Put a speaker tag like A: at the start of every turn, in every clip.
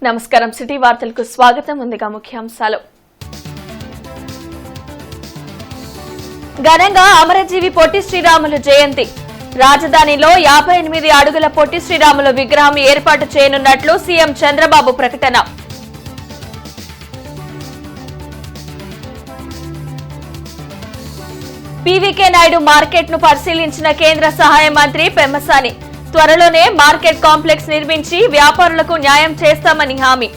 A: నమస్కారం సిటీ వార్తలకు స్వాగతం. ముందుగా ముఖ్యాంశాలు. ఘనంగా అమరజీవి పొట్టి శ్రీరాములు జయంతి. రాజధానిలో 58 అడుగుల పొట్టి శ్రీరాములు విగ్రహం ఏర్పాటు చేయనున్నట్లు సీఎం చంద్రబాబు ప్రకటన. పీవీకే నాయుడు మార్కెట్ ను పరిశీలించిన కేంద్ర సహాయ మంత్రి పెమ్మసాని. త్వరలోనే మార్కెట్ కాంప్లెక్స్ నిర్మించి వ్యాపారులకు న్యాయం చేస్తామని హామీ.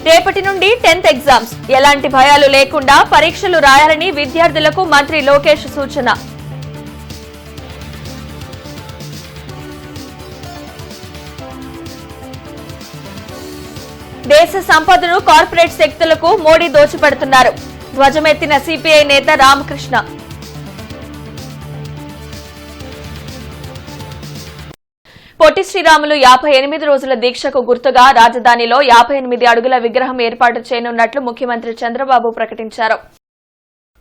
A: రేపటి నుండి 10th ఎగ్జామ్స్. ఎలాంటి భయాలు లేకుండా పరీక్షలు రాయాలని విద్యార్థులకు మంత్రి లోకేష్ సూచన. దేశ సంపదను కార్పొరేట్ శక్తులకు మోడీ దోచిపెడుతున్నారు. ధ్వజమెత్తిన సిపిఐ నేత రామకృష్ణ. పొట్టి శ్రీరాములు 58 రోజుల దీక్షకు గుర్తుగా రాజధానిలో 58 అడుగుల విగ్రహం ఏర్పాటు చేయనున్నట్లు ముఖ్యమంత్రి చంద్రబాబు ప్రకటించారు.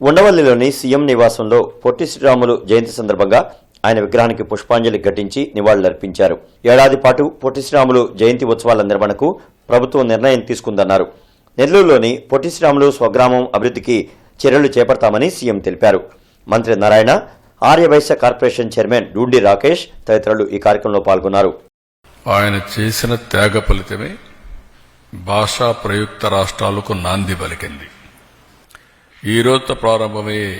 B: ఉండవల్లిలోని సీఎం నివాసంలో పొట్టి శ్రీరాములు జయంతి సందర్భంగా ఆయన విగ్రహానికి పుష్పాంజలి ఘటించి నివాళులర్పించారు. ఏడాది పాటు పొట్టి శ్రీరాములు జయంతి ఉత్సవాల నిర్వహణకు ప్రభుత్వం నిర్ణయం తీసుకుందన్నారు. నెల్లూరులోని పొట్టి శ్రీరాములు స్వగ్రామం అభివృద్ధికి చర్యలు చేపడతామని సీఎం తెలిపారు. మంత్రి నారాయణ, ఆర్యవైశ్య కార్పొరేషన్ చైర్మన్ డూండి రాకేష్ తదితరులు ఈ కార్యక్రమంలో పాల్గొన్నారు.
C: ఆయన చేసిన త్యాగ ఫలితమే భాషా ప్రయుక్త రాష్ట్రాలకు నాంది పలికింది. ఈ రోజుతో ప్రారంభమయ్యే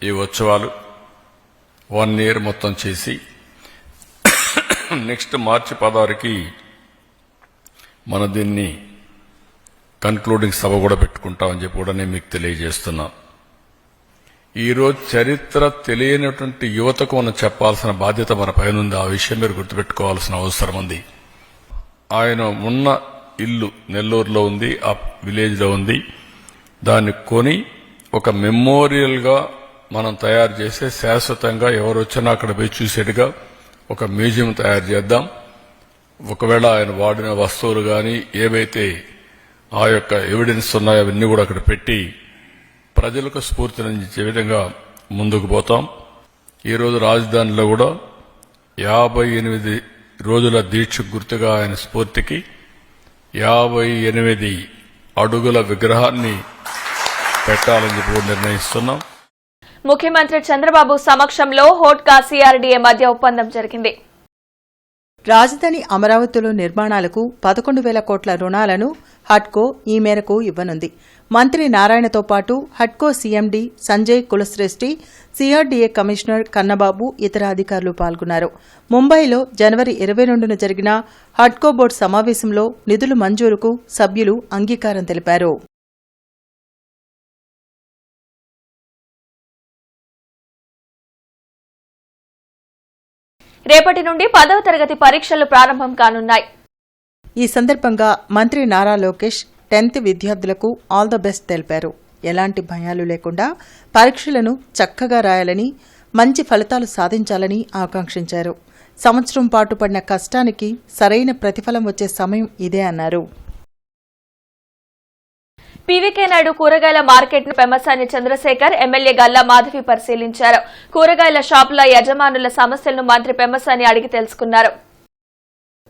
C: ఈ ఉత్సవాలు 1 year మొత్తం చేసి నెక్స్ట్ మార్చి 16కి మన దీన్ని కన్క్లూడింగ్ సభ కూడా పెట్టుకుంటామని చెప్పి కూడా నేను మీకు తెలియజేస్తున్నా. ఈరోజు చరిత్ర తెలియనటువంటి యువతకు మనం చెప్పాల్సిన బాధ్యత మన పైన ఉంది. ఆ విషయం మీరు గుర్తుపెట్టుకోవాల్సిన అవసరం ఉంది. ఆయన ఉన్న ఇల్లు నెల్లూరులో ఉంది, ఆ విలేజ్ లో ఉంది. దాన్ని కొని ఒక మెమోరియల్ గా మనం తయారు చేసే శాశ్వతంగా ఎవరు వచ్చినా అక్కడ పోయి చూసేట్టుగా ఒక మ్యూజియం తయారు చేద్దాం. ఒకవేళ ఆయన వాడిన వస్తువులు గాని ఏవైతే ఆ యొక్క ఎవిడెన్స్ ఉన్నాయో అవన్నీ కూడా అక్కడ పెట్టి ప్రజలకు స్ఫూర్తినిచ్చే విధంగా ముందుకు పోతాం. ఈరోజు రాజధానిలో కూడా 58 రోజుల దీక్ష గుర్తుగా ఆయన స్ఫూర్తికి 58 అడుగుల విగ్రహాన్ని పెట్టాలని చెప్పి నిర్ణయిస్తున్నాం.
A: ముఖ్యమంత్రి చంద్రబాబు సమక్షంలో హోట్కా సిఆర్డీఏ మధ్య ఒప్పందం జరిగింది.
D: రాజధాని అమరావతిలో నిర్మాణాలకు 11,000 కోట్ల రుణాలను హడ్కో ఈ మేరకు ఇవ్వనుంది. మంత్రి నారాయణతో పాటు హడ్కో సీఎండీ సంజయ్ కులశ్రేష్ఠి, సిఆర్డీఏ కమిషనర్ కన్నబాబు, ఇతర అధికారులు పాల్గొన్నారు. ముంబైలో జనవరి 22న జరిగిన హడ్కో బోర్డు సమావేశంలో నిధుల మంజూరుకు సభ్యులు అంగీకారం తెలిపారు.
A: రేపటి నుండి 10వ తరగతి పరీక్షలు ప్రారంభం కానున్నాయి.
D: ఈ సందర్భంగా మంత్రి నారా లోకేష్ 10th విద్యార్థులకు ఆల్ ద బెస్ట్ తెలిపారు. ఎలాంటి భయాలు లేకుండా పరీక్షలను చక్కగా రాయాలని, మంచి ఫలితాలు సాధించాలని ఆకాంక్షించారు. సంవత్సరం పాటు పడిన కష్టానికి సరైన ప్రతిఫలం వచ్చే సమయం ఇదే అన్నారు.
A: పీవీకే నాయుడు కూరగాయల మార్కెట్ ను పెమ్మసాని చంద్రశేఖర్, ఎమ్మెల్యే గల్లా మాధవి పరిశీలించారు. కూరగాయల షాపుల యజమానుల సమస్యలను మంత్రి పెమ్మసాని అడిగి తెలుసుకున్నారు.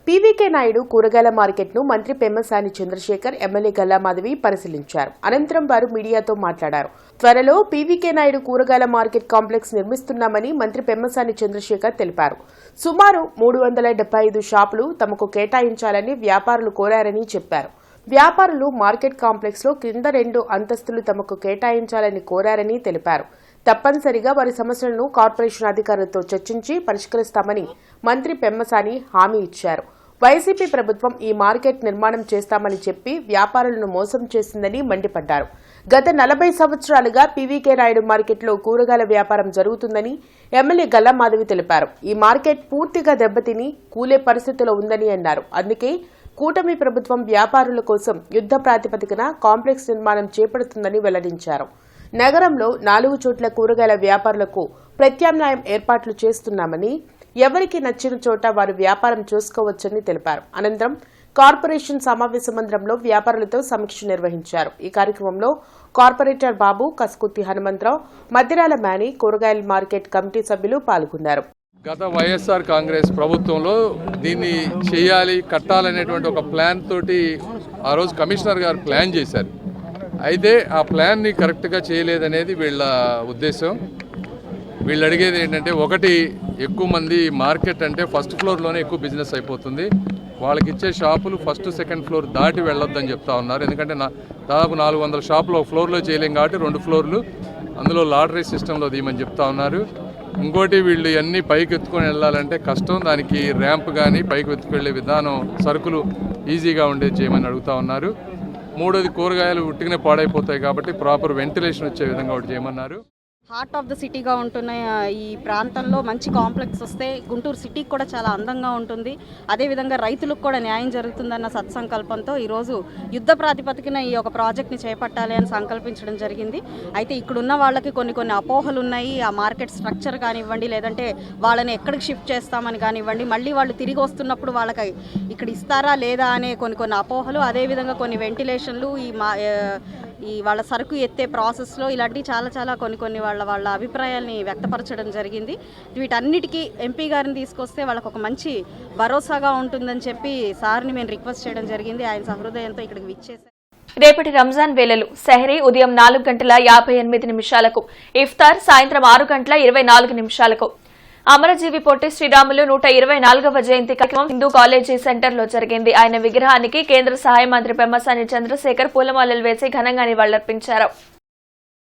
E: పీవీకే నాయుడు కూరగాయల మార్కెట్ ను మంత్రి పెమ్మసాని చంద్రశేఖర్, ఎమ్మెల్యే గల్లా మాధవి పరిశీలించారు. అనంతరం వారు మీడియాతో మాట్లాడారు. త్వరలో పీవీకే నాయుడు కూరగాయల మార్కెట్ కాంప్లెక్స్ నిర్మిస్తున్నామని మంత్రి పెమ్మసాని చంద్రశేఖర్ తెలిపారు. సుమారు 375 షాపులు తమకు కేటాయించాలని వ్యాపారులు కోరారని చెప్పారు. వ్యాపారులు మార్కెట్ కాంప్లెక్స్ లో కింద 2 అంతస్తులు తమకు కేటాయించాలని కోరారని తెలిపారు. తప్పనిసరిగా వారి సమస్యలను కార్పొరేషన్ అధికారులతో చర్చించి పరిష్కరిస్తామని మంత్రి పెమ్మసాని హామీ ఇచ్చారు. వైసీపీ ప్రభుత్వం ఈ మార్కెట్ నిర్మాణం చేస్తామని చెప్పి వ్యాపారులను మోసం చేసిందని మండిపడ్డారు. గత 40 సంవత్సరాలుగా పీవీకే నాయుడు మార్కెట్లో కూరగాయల వ్యాపారం జరుగుతుందని ఎమ్మెల్యే గల్లా మాధవి తెలిపారు. ఈ మార్కెట్ పూర్తిగా దెబ్బతిని కూలే పరిస్థితిలో ఉందని అన్నారు. అందుకే కూటమి ప్రభుత్వం వ్యాపారుల కోసం యుద్ధ ప్రాతిపదికన కాంప్లెక్స్ నిర్మాణం చేపడుతుందని వెల్లడించారు. నగరంలో 4 చోట్ల కూరగాయల వ్యాపారులకు ప్రత్యామ్నాయం ఏర్పాట్లు చేస్తున్నామని, ఎవరికి నచ్చిన చోట వారు వ్యాపారం చేసుకోవచ్చని తెలిపారు. అనంతరం కార్పొరేషన్ సమావేశ మందిరంలో వ్యాపారులతో సమీక్ష నిర్వహించారు. ఈ కార్యక్రమంలో కార్పొరేటర్ బాబు, కస్కుర్తి హనుమంతరావు, మద్దిరాల మేని, కూరగాయల మార్కెట్ కమిటీ సభ్యులు పాల్గొన్నారు.
F: గత వైఎస్ఆర్ కాంగ్రెస్ ప్రభుత్వంలో దీన్ని చేయాలి, కట్టాలనేటువంటి ఒక ప్లాన్ తోటి ఆ రోజు కమిషనర్ గారు ప్లాన్ చేశారు. అయితే ఆ ప్లాన్ని కరెక్ట్గా చేయలేదనేది వీళ్ళ ఉద్దేశం. వీళ్ళు అడిగేది ఏంటంటే, ఒకటి ఎక్కువ మంది మార్కెట్ అంటే ఫస్ట్ ఫ్లోర్లోనే ఎక్కువ బిజినెస్ అయిపోతుంది, వాళ్ళకి ఇచ్చే షాపులు ఫస్ట్ సెకండ్ ఫ్లోర్ దాటి వెళ్ళొద్దని చెప్తా ఉన్నారు. ఎందుకంటే దాదాపు 400 షాపులు ఒక ఫ్లోర్లో చేయలేం కాబట్టి 2 ఫ్లోర్లు అందులో లాటరీ సిస్టంలో తీయమని చెప్తా ఉన్నారు. ఇంకోటి వీళ్ళు ఇవన్నీ పైకి ఎత్తుకొని వెళ్ళాలంటే కష్టం, దానికి ర్యాంప్ కానీ పైకి ఎత్తుకెళ్లే విధానం సరుకులు ఈజీగా ఉండేది చేయమని అడుగుతా ఉన్నారు. మూడోది, కూరగాయలు ఉట్టిగానే పాడైపోతాయి కాబట్టి ప్రాపర్ వెంటిలేషన్ వచ్చే విధంగా ఒకటి చేయమన్నారు.
G: హార్ట్ ఆఫ్ ద సిటీగా ఉంటున్న ఈ ప్రాంతంలో మంచి కాంప్లెక్స్ వస్తే గుంటూరు సిటీకి కూడా చాలా అందంగా ఉంటుంది. అదేవిధంగా రైతులకు కూడా న్యాయం జరుగుతుందన్న సత్సంకల్పంతో ఈరోజు యుద్ధ ప్రాతిపదికన ఈ ఒక ప్రాజెక్ట్ని చేపట్టాలి అని సంకల్పించడం జరిగింది. అయితే ఇక్కడున్న వాళ్ళకి కొన్ని అపోహలు ఉన్నాయి. ఆ మార్కెట్ స్ట్రక్చర్ కానివ్వండి, లేదంటే వాళ్ళని ఎక్కడికి షిఫ్ట్ చేస్తామని కానివ్వండి, మళ్ళీ వాళ్ళు తిరిగి వస్తున్నప్పుడు వాళ్ళకి ఇక్కడ ఇస్తారా లేదా అనే కొన్ని అపోహలు, అదేవిధంగా కొన్ని వెంటిలేషన్లు, ఈ వాళ్ళ సరుకు ఎత్తే ప్రాసెస్లో ఇలాంటి చాలా కొన్ని వాళ్ళ అభిప్రాయాల్ని వ్యక్తపరచడం జరిగింది. వీటన్నిటికీ ఎంపీ గారిని తీసుకొస్తే వాళ్ళకు ఒక మంచి భరోసాగా ఉంటుందని చెప్పి సార్ని మేము రిక్వెస్ట్ చేయడం జరిగింది. ఆయన సహృదయంతో ఇక్కడికి విచ్చేశారు.
A: రేపటి రంజాన్ వేళలు సెహరీ ఉదయం 4:58 ఇఫ్తార్ సాయంత్రం 6:24 అమరజీవి పొట్టి శ్రీరాములు 124వ జయంతి కార్యక్రమం హిందూ కాలేజీ సెంటర్లో జరిగింది. ఆయన విగ్రహానికి కేంద్ర సహాయ మంత్రి పెమ్మసాని చంద్రశేఖర్ పూలమాలలు వేసి ఘనంగా నివాళులర్పించారు.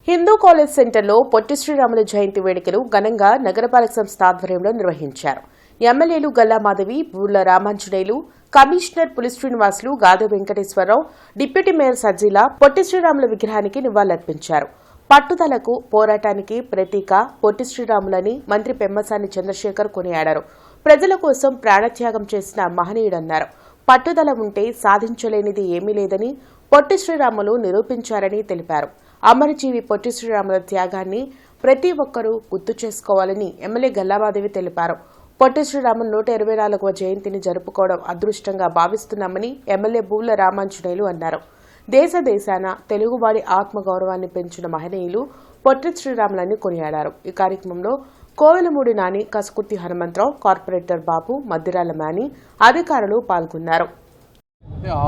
E: హిందూ కాలేజ్ సెంటర్లో పొట్టి శ్రీరాములు జయంతి వేడుకలు ఘనంగా నగరపాలక సంస్థ ఆధ్వర్యంలో నిర్వహించారు. ఎమ్మెల్యేలు గల్లా మాధవి, బూర్ల రామాంజనేయులు, కమిషనర్ పులి శ్రీనివాసులు, గాదె వెంకటేశ్వరరావు, డిప్యూటీ మేయర్ సజ్జీల పొట్టి శ్రీరాములు విగ్రహానికి నివాళులర్పించారు. పట్టుదలకు, పోరాటానికి ప్రతీక పొట్టి శ్రీరాములని మంత్రి పెమ్మసాని చంద్రశేఖర్ కొనియాడారు. ప్రజల కోసం ప్రాణత్యాగం చేసిన మహనీయుడన్నారు. పట్టుదల ఉంటే సాధించలేనిది ఏమీ లేదని పొట్టి శ్రీరాములు నిరూపించారని తెలిపారు. అమరజీవి పొట్టి శ్రీరాముల త్యాగాన్ని ప్రతి ఒక్కరూ గుర్తు చేసుకోవాలని ఎమ్మెల్యే గల్లామాదేవి తెలిపారు. పొట్టి శ్రీరాములు 124వ జయంతిని జరుపుకోవడం అదృష్టంగా భావిస్తున్నామని ఎమ్మెల్యే బూర్ల రామాంజనేయులు అన్నారు. దేశాన తెలుగువాడి ఆత్మగౌరవాన్ని పెంచిన మహనీయులు పొట్టి శ్రీరాములని కొనియాడారు. ఈ కార్యక్రమంలో కోవెలమూడి నాని, కస్కుర్తి హనుమంతరావు, కార్పొరేటర్ బాబు, మద్దిరాల మేని అధికారులు పాల్గొన్నారు.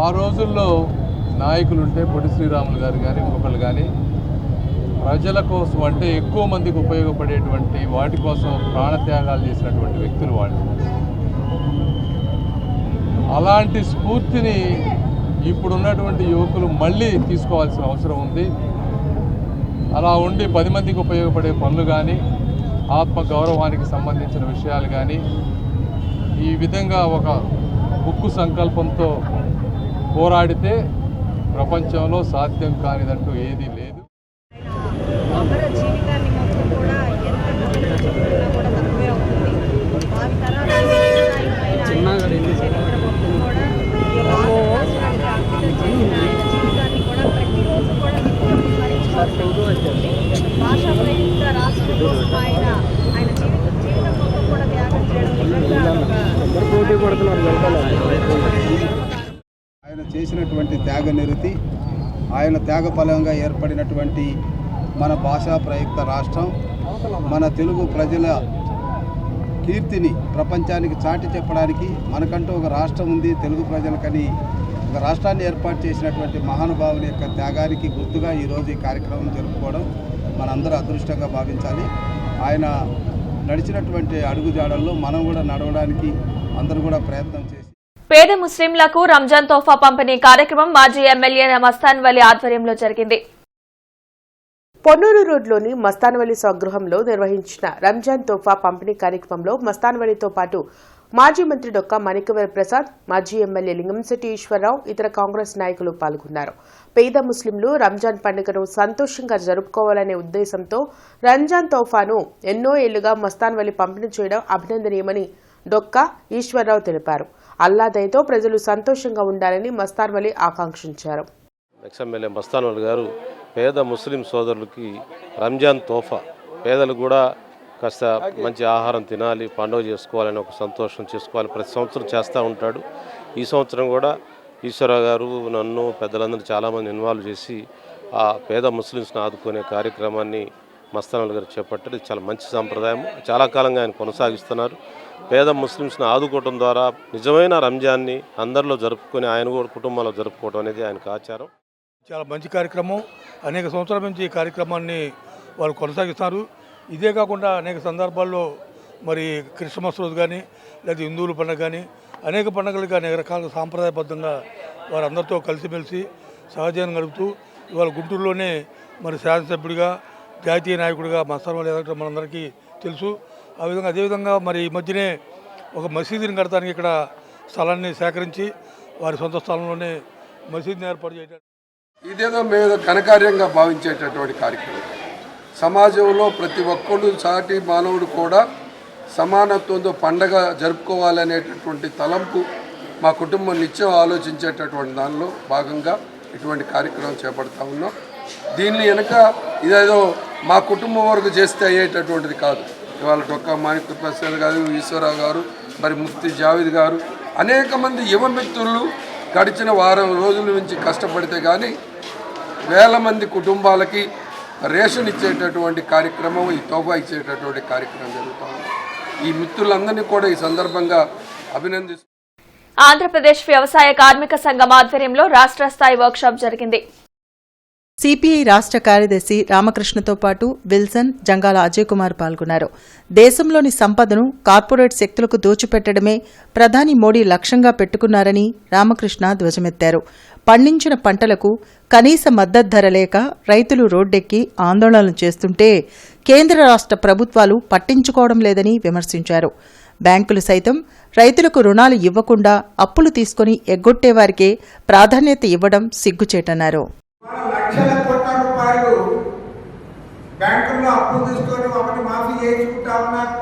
F: ఆ రోజుల్లో నాయకులుంటే పొట్టి శ్రీరాములు గారు కానీ ఇంకొకళ్ళు కానీ ప్రజల కోసం అంటే ఎక్కువ మందికి ఉపయోగపడేటువంటి వాటి కోసం ప్రాణత్యాగాలు చేసినటువంటి వ్యక్తులు వాళ్ళు. అలాంటి స్ఫూర్తిని ఇప్పుడున్నటువంటి యువకులు మళ్ళీ తీసుకోవాల్సిన అవసరం ఉంది. అలా ఉండి 10 మందికి ఉపయోగపడే పనులు కానీ, ఆత్మ గౌరవానికి సంబంధించిన విషయాలు కానీ, ఈ విధంగా ఒక ఉక్కు సంకల్పంతో పోరాడితే ప్రపంచంలో సాధ్యం కానిదంటూ ఏదీ లేదు.
G: జీవితాన్ని మొత్తం కూడా ఎంత చెప్పుకున్నా కూడా తక్కువే అవుతుంది. భావి తరాలకు జీవితాన్ని కూడా ప్రతిరోజు కూడా భాషా ప్రయుక్త రాష్ట్రం కోసం ఆయన జీవితం మొత్తం కూడా త్యాగం చేయడం
H: ఆయన చేసినటువంటి త్యాగ నిరతి, ఆయన త్యాగ ఫలంగా ఏర్పడినటువంటి మన భాషా ప్రయుక్త రాష్ట్రం మన తెలుగు ప్రజల కీర్తిని ప్రపంచానికి చాటి చెప్పడానికి మనకంటూ ఒక రాష్ట్రం ఉంది తెలుగు ప్రజలకని ఒక రాష్ట్రాన్ని ఏర్పాటు చేసినటువంటి మహానుభావుని యొక్క త్యాగానికి గుర్తుగా ఈరోజు ఈ కార్యక్రమం జరుపుకోవడం మనందరూ అదృష్టంగా భావించాలి. ఆయన నడిచినటువంటి అడుగుజాడల్లో మనం కూడా నడవడానికి అందరూ కూడా ప్రయత్నం చేసి
A: పేద ముస్లింలకు రంజాన్ తోఫా పంపిణీ కార్యక్రమం మాజీ ఎమ్మెల్యే మస్తాన్ వలి ఆధ్వర్యంలో జరిగింది.
E: పొన్నూరు రోడ్లోని మస్తాన్వలి స్వగృహంలో నిర్వహించిన రంజాన్ తోఫా పంపిణీ కార్యక్రమంలో మస్తాన్వలితో పాటు మాజీ మంత్రి డొక్కా మాణిక్యవర ప్రసాద్, మాజీ ఎమ్మెల్యే లింగంశెట్టి ఈశ్వరరావు, ఇతర కాంగ్రెస్ నాయకులు పాల్గొన్నారు. పేద ముస్లింలు రంజాన్ పండుగను సంతోషంగా జరుపుకోవాలనే ఉద్దేశంతో రంజాన్ తోఫాను ఎన్నో ఏళ్లుగా మస్తాన్వలి పంపిణీ చేయడం అభినందనీయమని డొక్కా ఈశ్వరరావు తెలిపారు. అల్లా దయతో ప్రజలు సంతోషంగా ఉండాలని మస్తాన్వలి ఆకాంక్షించారు.
I: ఎమ్మెల్యే మస్తాన్వలి గారు పేద ముస్లిం సోదరులకి రంజాన్ తోఫా, పేదలు కూడా కాస్త మంచి ఆహారం తినాలి, పండుగ చేసుకోవాలని ఒక సంతోషం చేసుకోవాలి, ప్రతి సంవత్సరం చేస్తూ ఉంటాడు. ఈ సంవత్సరం కూడా ఈశ్వరరావు గారు నన్ను పెద్దలందరూ చాలామంది ఇన్వాల్వ్ చేసి ఆ పేద ముస్లిమ్స్ని ఆదుకునే కార్యక్రమాన్ని మస్తాన్ గారు చేపట్టారు. ఇది చాలా మంచి సాంప్రదాయం, చాలా కాలంగా ఆయన కొనసాగిస్తున్నారు. పేద ముస్లిమ్స్ని ఆదుకోవడం ద్వారా నిజమైన రంజాన్ని అందరిలో జరుపుకొని ఆయన కూడా కుటుంబాల్లో జరుపుకోవడం అనేది ఆయనకు ఆచారం.
J: చాలా మంచి కార్యక్రమం. అనేక సంవత్సరాల నుంచి ఈ కార్యక్రమాన్ని వాళ్ళు కొనసాగిస్తున్నారు. ఇదే కాకుండా అనేక సందర్భాల్లో మరి క్రిస్మస్ రోజు కానీ లేదా హిందువుల పండుగ కానీ అనేక పండుగలు కానీ అనేక రకాల సాంప్రదాయబద్ధంగా వారందరితో కలిసిమెలిసి సహజీవనం గడుపుతూ ఇవాళ గుంటూరులోనే మరి శాసనసభ్యుడిగా జాతీయ నాయకుడిగా మస్తాన్ వలి ఎదగడం మనందరికీ తెలుసు. అదేవిధంగా మరి ఈ మధ్యనే ఒక మసీదుని కడతానికి ఇక్కడ స్థలాన్ని సేకరించి వారి సొంత స్థలంలోనే మసీదుని ఏర్పాటు చేయడం
F: ఇదేదో మేము ఘనకార్యంగా భావించేటటువంటి కార్యక్రమం. సమాజంలో ప్రతి ఒక్కరు సాటి మానవుడు కూడా సమానత్వంతో పండగ జరుపుకోవాలనేటటువంటి తలంపు మా కుటుంబం నిత్యం ఆలోచించేటటువంటి దానిలో భాగంగా ఇటువంటి కార్యక్రమం చేపడతా ఉన్నాం. దీన్ని వెనక ఇదేదో మా కుటుంబం వరకు చేస్తే అయ్యేటటువంటిది కాదు. ఇవాళ డొక్కా మాణిక్య ప్రసాద్ గారు, ఈశ్వరరావు గారు, మరి ముఫ్తీ జావేద్ గారు, అనేక మంది యువ మిత్రులు గడిచిన వారం రోజుల నుంచి కష్టపడితే కానీ వేల మంది కుటుంబాలకి రేషన్ ఇచ్చేటటువంటి కార్యక్రమం, ఈ తోఫా ఇచ్చేటటువంటి కార్యక్రమం జరుగుతూ ఉంది. ఈ మిత్రులందరినీ కూడా ఈ సందర్భంగా అభినందిస్తున్నాను.
A: ఆంధ్రప్రదేశ్ వ్యవసాయ కార్మిక సంఘం ఆధ్వర్యంలో రాష్ట్ర స్థాయి వర్క్షాప్ జరిగింది.
D: సిపిఐ రాష్ట్ర కార్యదర్శి రామకృష్ణతో పాటు విల్సన్, జంగాల అజయ్ కుమార్ పాల్గొన్నారు. దేశంలోని సంపదను కార్పొరేట్ శక్తులకు దోచిపెట్టడమే ప్రధాని మోడీ లక్ష్యంగా పెట్టుకున్నారని రామకృష్ణ ధ్వజమెత్తారు. పండించిన పంటలకు కనీస మద్దతు ధర లేక రైతులు రోడ్డెక్కి ఆందోళనలు చేస్తుంటే కేంద్ర రాష్ట్ర ప్రభుత్వాలు పట్టించుకోవడం లేదని విమర్శించారు. బ్యాంకులు సైతం రైతులకు రుణాలు ఇవ్వకుండా అప్పులు తీసుకుని ఎగ్గొట్టేవారికే ప్రాధాన్యత ఇవ్వడం సిగ్గుచేటన్నారు.
K: లక్షల కోట్ల రూపాయలు బ్యాంకుల్లో అప్పులు తీసుకొని వాటిని మాఫీ చేయించుకుంటా ఉన్నారు.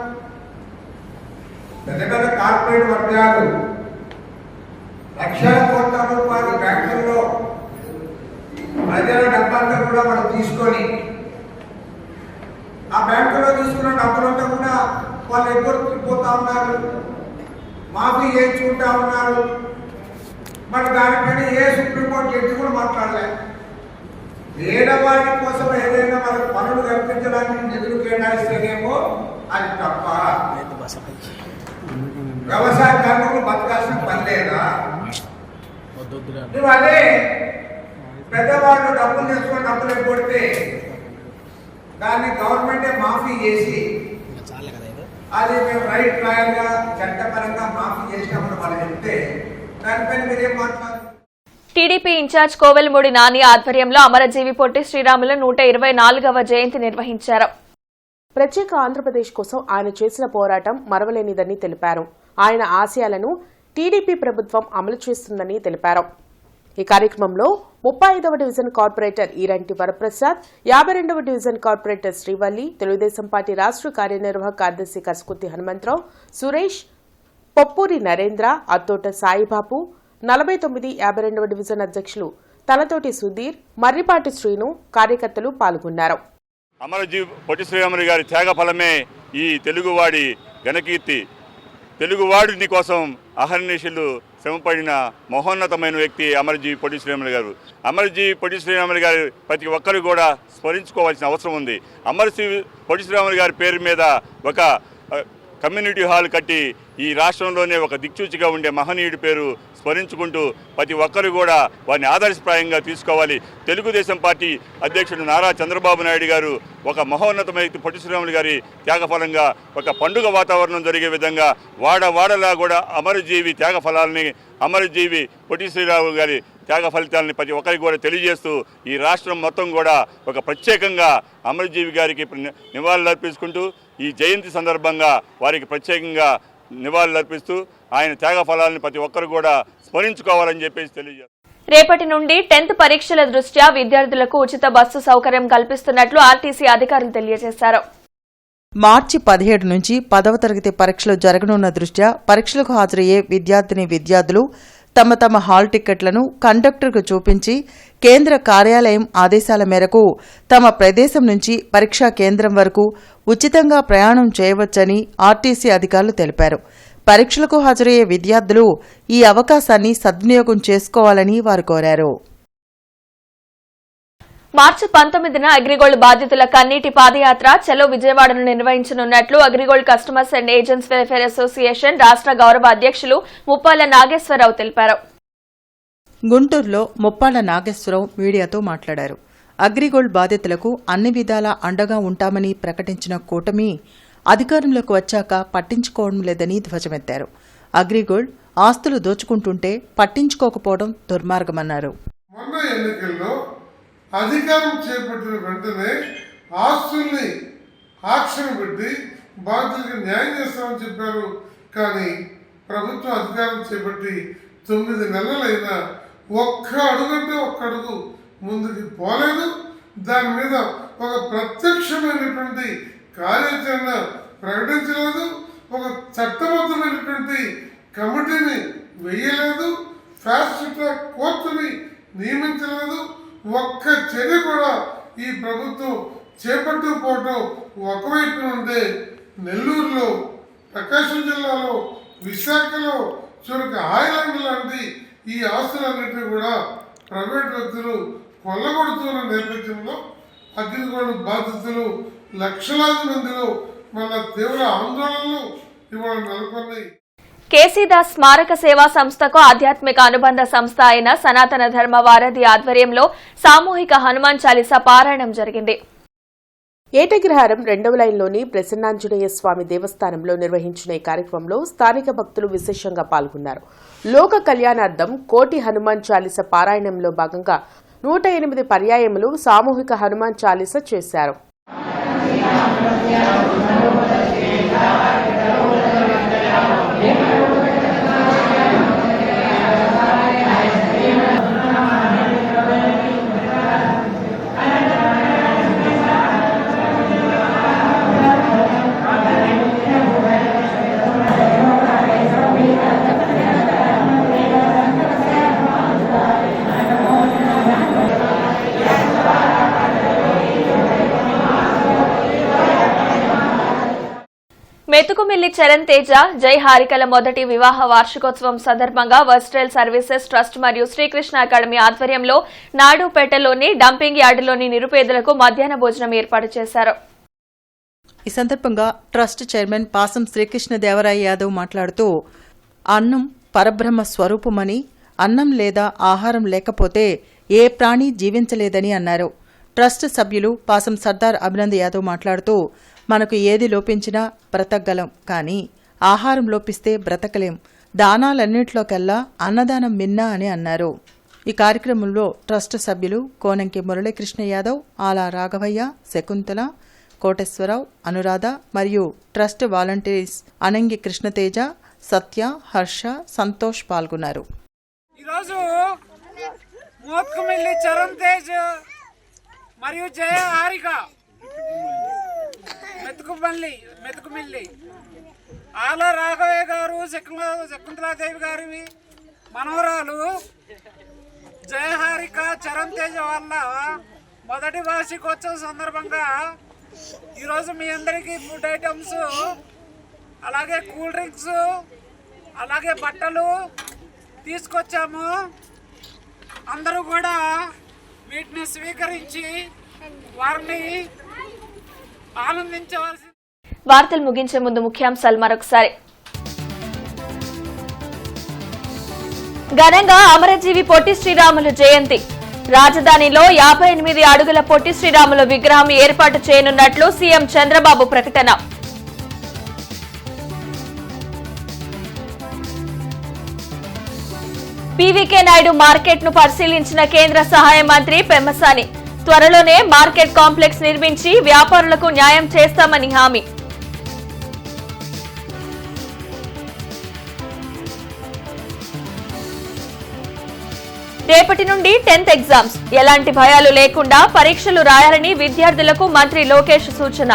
K: పెద్ద పెద్ద కార్పొరేట్ వర్గాలు లక్షల కోట్ల రూపాయలు బ్యాంకుల్లో ప్రజల డబ్బంతా కూడా వాళ్ళు తీసుకొని ఆ బ్యాంకులో తీసుకున్న డబ్బులంతా కూడా వాళ్ళు ఎగ్గొట్టుకుపోతా ఉన్నారు, మాఫీ చేయించుకుంటా ఉన్నారు. మరి దానిపైన ఏ సుప్రీంకోర్టు జడ్జి కూడా మాట్లాడలేదు. పేదవాడి కోసం ఏదైనా మనకు పనులు కల్పించడానికి నిధులు కేటాయిస్తేనేమో అది తప్ప. వ్యవసాయ కార్మికులు బతకాల్సిన పని లేదా? నువ్వు అదే పెద్దవాళ్ళు డబ్బులు తెచ్చుకొని డబ్బులు ఎగ్గొడితే దాన్ని గవర్నమెంటే మాఫీ చేసి అది మేము రైట్ రాయల్గా చట్టపరంగా మాఫీ చేసినప్పుడు వాళ్ళు చెప్తే దానిపైన మీరేం మాట్లాడారు?
A: టీడీపీ ఇన్ఛార్జ్ కోవెలమూడి నాని ఆధ్వర్యంలో అమరజీవి పొట్టి శ్రీరాములు 124వ జయంతి నిర్వహించారు.
E: ప్రత్యేక ఆంధ్రప్రదేశ్ కోసం ఆయన చేసిన పోరాటం మరవలేనిదని తెలిపారు. ఆయన ఆశయాలను టీడీపీ ప్రభుత్వం అమలు చేస్తుందని తెలిపారు. ఈ కార్యక్రమంలో 35వ డివిజన్ కార్పొరేటర్ ఈరంటి వరప్రసాద్, 52వ division corporator Srivalli, Telugu Desam party రాష్ట్ర కార్యనిర్వాహక కార్యదర్శి కసుకుర్తి హనుమంతరావు, సురేష్, పొప్పూరి నరేంద్ర, అత్తోట సాయిబాబు, 49, 52వ డివిజన్ అధ్యక్షులు తలతోటి సుధీర్, మర్రిపాటి శ్రీను, కార్యకర్తలు పాల్గొన్నారు.
L: అమరజీవి పొట్టి శ్రీరాములు గారి త్యాగ ఫలమే ఈ తెలుగువాడి ఘనకీర్తి. తెలుగువాడిని కోసం అహర్నిశలు శ్రమపడిన మహోన్నతమైన వ్యక్తి అమరజీవి పొట్టి శ్రీరాములు గారు. అమరజీవి పొట్టి శ్రీరాములు గారు ప్రతి ఒక్కరు కూడా స్మరించుకోవాల్సిన అవసరం ఉంది. అమరజీవి పొట్టి శ్రీరాములు గారి పేరు మీద ఒక కమ్యూనిటీ హాల్ కట్టి ఈ రాష్ట్రంలోనే ఒక దిక్సూచిగా ఉండే మహనీయుడి పేరు స్మరించుకుంటూ ప్రతి ఒక్కరు కూడా వారిని ఆదర్శప్రాయంగా తీసుకోవాలి. తెలుగుదేశం పార్టీ అధ్యక్షుడు నారా చంద్రబాబు నాయుడు గారు ఒక మహోన్నతమైన పొట్టి శ్రీరాములు గారి త్యాగఫలంగా ఒక పండుగ వాతావరణం జరిగే విధంగా వాడలా కూడా అమరజీవి త్యాగ ఫలాలని, అమరజీవి పొట్టి శ్రీరాములు గారి త్యాగ ఫలితాలని ప్రతి ఒక్కరికి కూడా తెలియజేస్తూ ఈ రాష్ట్రం మొత్తం కూడా ఒక ప్రత్యేకంగా అమరజీవి గారికి నివాళులు అర్పించుకుంటూ ఈ జయంతి సందర్భంగా వారికి ప్రత్యేకంగా నివాళులు అర్పిస్తూ ఆయన త్యాగ ఫలాలను ప్రతి ఒక్కరు కూడా స్మరించుకోవాలని చెప్పేసి తెలియజేస్తారు.
A: రేపటి నుండి 10th పరీక్షల దృష్ట్యా విద్యార్థులకు ఉచిత బస్సు సౌకర్యం కల్పిస్తున్నట్లు ఆర్టీసీ అధికారులు తెలియజేశారు.
D: మార్చి 17 నుంచి 10వ తరగతి పరీక్షలు జరగనున్న దృష్ట్యా పరీక్షలకు హాజరయ్యే విద్యార్థులు తమ హాల్ టిక్కెట్లను కండక్టర్కు చూపించి కేంద్ర కార్యాలయం ఆదేశాల మేరకు తమ ప్రదేశం నుంచి పరీక్షా కేంద్రం వరకు ఉచితంగా ప్రయాణం చేయవచ్చని ఆర్టీసీ అధికారులు తెలిపారు. పరీక్షలకు హాజరయ్యే విద్యార్థులు ఈ అవకాశాన్ని సద్వినియోగం చేసుకోవాలని వారు కోరారు.
A: మార్చి 19న అగ్రిగోల్డ్ బాధితుల కన్నీటి పాదయాత్ర చలో విజయవాడను నిర్వహించనున్నట్లు AgriGold customers and agents welfare association రాష్ట్ర గౌరవ అధ్యక్షులు ముప్పాళ్ల నాగేశ్వరరావు తెలిపారు.
D: గుంటూరులో ముప్పాళ్ల నాగేశ్వరరావు మీడియాతో మాట్లాడారు. అగ్రిగోల్డ్ బాధితులకు అన్ని విధాలా అండగా ఉంటామని ప్రకటించిన కూటమి అధికారంలోకి వచ్చాక పట్టించుకోవడం లేదని ధ్వజమెత్తారు. అగ్రిగోల్డ్ ఆస్తులు దోచుకుంటుంటే పట్టించుకోకపోవడం దుర్మార్గమన్నారు.
M: మొన్న ఎన్నికల్లో అధికారం చేపట్టిన వెంటనే ఆస్తుల్ని ఆక్షన్ పెట్టి బాధితులకు న్యాయం చేస్తామని చెప్పారు. కానీ ప్రభుత్వం అధికారం చేపట్టి 9 నెలలైనా ఒక్క అడుగు ముందుకు పోలేదు. దాని మీద ఒక ప్రత్యక్షమైనటువంటి కార్యాచరణ ప్రకటించలేదు. ఒక చట్టబద్ధమైనటువంటి కమిటీని వేయలేదు. ఫాస్ట్ ట్రాక్ కోర్టుని నియమించలేదు. ఒక్క చర్య కూడా ఈ ప్రభుత్వం చేపట్టకపోవడం ఒకవైపు నుండే నెల్లూరులో, ప్రకాశం జిల్లాలో, విశాఖలో చివరికి హాయిలాండ్ లాంటి ఈ ఆస్తులన్నింటినీ కూడా ప్రైవేట్ వ్యక్తులు కొల్లగొడుతున్న నేపథ్యంలో అగ్రిగోల్డ్ బాధితులు లక్షలాది మందిలో మన తీవ్ర ఆందోళనలు ఇవాళ నెలకొన్నాయి.
A: కేసీదాస్ స్మారక సేవా సంస్థకు ఆధ్యాత్మిక అనుబంధ సంస్థ అయిన సనాతన ధర్మ వారధి ఆధ్వర్యంలో సామూహిక హనుమాన్ చాలీసా పారాయణం జరిగింది.
E: ఏటగిరహారం 2వ లైన్లోని ప్రసన్నాంజనేయ స్వామి దేవస్థానంలో నిర్వహించిన ఈ కార్యక్రమంలో స్థానిక భక్తులు విశేషంగా పాల్గొన్నారు. లోక కళ్యాణార్థం కోటి హనుమాన్ చాలీస పారాయణంలో భాగంగా 108 పర్యాయములు సామూహిక హనుమాన్ చాలీస చేశారు.
A: మెతుకుమిల్లి చరణ్ తేజ జై హారికల మొదటి వివాహ వార్షికోత్సవం సందర్భంగా వర్స్టైల్ సర్వీసెస్ ట్రస్ట్ మరియు శ్రీకృష్ణ అకాడమీ ఆధ్వర్యంలో నాయుడుపేటలోని డంపింగ్ యార్డులోని నిరుపేదలకు మధ్యాహ్న భోజనం ఏర్పాటు చేశారు.
D: ఈ సందర్భంగా ట్రస్ట్ చైర్మన్ పాసం శ్రీకృష్ణదేవరాయ యాదవ్ మాట్లాడుతూ అన్నం పరబ్రహ్మ స్వరూపమని, అన్నం లేదా ఆహారం లేకపోతే ఏ ప్రాణి జీవించలేదని అన్నారు. ట్రస్ట్ సభ్యులు పాసం సర్దార్ అభినంద్ యాదవ్ మాట్లాడుతూ మనకు ఏది లోపించినా బ్రతకగలం, కానీ ఆహారం లోపిస్తే బ్రతకలేం, దానాలన్నింటిలోకెల్లా అన్నదానం మిన్నా అని అన్నారు. ఈ కార్యక్రమంలో ట్రస్ట్ సభ్యులు కోనంకి మురళీకృష్ణ యాదవ్, ఆలా రాఘవయ్య, శకుంతల, కోటేశ్వరరావు, అనురాధ మరియు ట్రస్ట్ వాలంటీర్స్ అనంగి కృష్ణతేజ, సత్య, హర్ష, సంతోష్ పాల్గొన్నారు.
N: ఈరోజు మెతుకుమిల్లి చరణ్ తేజ్ మరియు జయ హారిక మెతుకుమిల్లి ఆలా రాఘవయ్య గారు, శకుంతలాదేవి గారి మనవరాలు జయహారిక చరణ్ తేజ వల్ల మొదటి వార్షికోత్సవం సందర్భంగా ఈరోజు మీ అందరికీ ఫుడ్ ఐటమ్స్, అలాగే కూల్ డ్రింక్స్, అలాగే బట్టలు తీసుకొచ్చాము. అందరూ కూడా వీటిని స్వీకరించి వారిని ఆనందించవలసి.
A: వార్తలు ముగించే ముందు ముఖ్యాంశాలు మరొకసారి. ఘనంగా అమరజీవి పొట్టి శ్రీరాములు జయంతి. రాజధానిలో 58 అడుగుల పొట్టి శ్రీరాములు విగ్రహం ఏర్పాటు చేయనున్నట్లు సీఎం చంద్రబాబు ప్రకటన. పీవీకే నాయుడు మార్కెట్ ను పరిశీలించిన కేంద్ర సహాయ మంత్రి పెమ్మసాని. త్వరలోనే మార్కెట్ కాంప్లెక్స్ నిర్మించి వ్యాపారులకు న్యాయం చేస్తామని హామీ. రేపటి నుండి 10th ఎగ్జామ్స్. ఎలాంటి భయాలు లేకుండా పరీక్షలు రాయాలని విద్యార్థులకు మంత్రి లోకేష్ సూచన.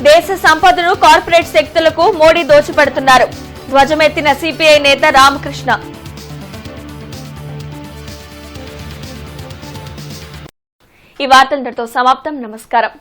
A: దేశ సంపదను కార్పొరేట్ శక్తులకు మోడీ దోచిపెడుతున్నారు. ధ్వజమెత్తిన సిపిఐ నేత రామకృష్ణ. ఈ వార్తలతో సమాప్తం. నమస్కారం.